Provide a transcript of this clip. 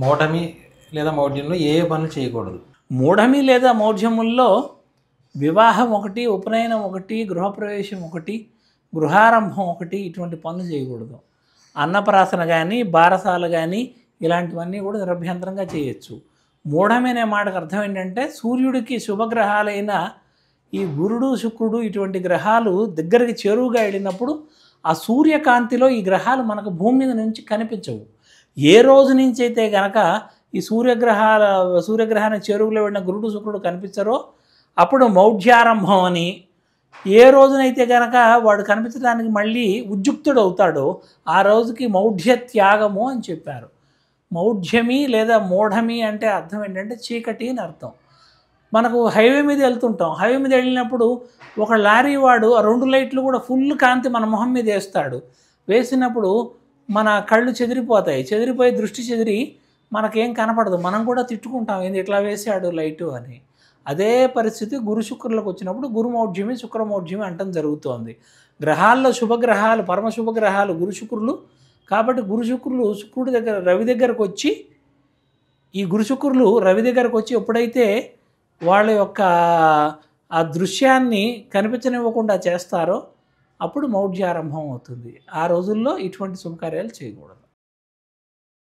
మౌఢమి లేదా మౌఢ్యంలో ఏ పనులు చేయకూడదు? మూఢమి లేదా మౌఢ్యముల్లో వివాహం ఒకటి, ఉపనయనం ఒకటి, గృహప్రవేశం ఒకటి, గృహారంభం ఒకటి, ఇటువంటి పనులు చేయకూడదు. అన్నప్రాసన కానీ, బారసాల కానీ ఇలాంటివన్నీ కూడా నిరభ్యంతరంగా చేయొచ్చు. మూఢమి అనే మాటకు అర్థం ఏంటంటే సూర్యుడికి శుభగ్రహాలైన ఈ గురుడు, శుక్రుడు ఇటువంటి గ్రహాలు దగ్గరికి చేరువుగా వెళ్ళినప్పుడు ఆ సూర్యకాంతిలో ఈ గ్రహాలు మనకు భూమి మీద నుంచి కనిపించవు. ఏ రోజు నుంచి అయితే గనక ఈ సూర్యగ్రహానికి చేరువులో వెళ్ళిన గురుడు, శుక్రుడు కనిపించరో అప్పుడు మౌఢ్యారంభం అని, ఏ రోజునైతే కనుక వాడు కనిపించడానికి మళ్ళీ ఉద్యుక్తుడు అవుతాడో ఆ రోజుకి మౌఢ్య త్యాగము అని చెప్పారు. మౌఢ్యమి లేదా మూఢమి అంటే అర్థం ఏంటంటే చీకటి అని అర్థం. మనకు హైవే మీద వెళ్తుంటాం, హైవే మీద వెళ్ళినప్పుడు ఒక లారీ వాడు ఆ 2 లైట్లు కూడా ఫుల్ కాంతి మన మొహం మీద వేసినప్పుడు మన కళ్ళు చెదిరిపోయి దృష్టి చెదిరి మనకేం కనపడదు. మనం కూడా తిట్టుకుంటాం, ఏంది ఇట్లా వేసాడు లైటు అని. అదే పరిస్థితి గురు శుక్రులకు వచ్చినప్పుడు గురుమౌఢ్యమి, శుక్రమౌఢ్యమి అంటం జరుగుతోంది. గ్రహాల్లో శుభగ్రహాలు, పరమశుభగ్రహాలు గురు శుక్రులు కాబట్టి గురు శుక్రులు రవి దగ్గరకు వచ్చి, ఈ గురు శుక్రులు రవి దగ్గరకు వచ్చి ఎప్పుడైతే వాళ్ళ యొక్క ఆ దృశ్యాన్ని కనిపించనివ్వకుండా చేస్తారో అప్పుడు మౌఢ్యారంభం అవుతుంది. ఆ రోజుల్లో ఇటువంటి శుభకార్యాలు చేయకూడదు.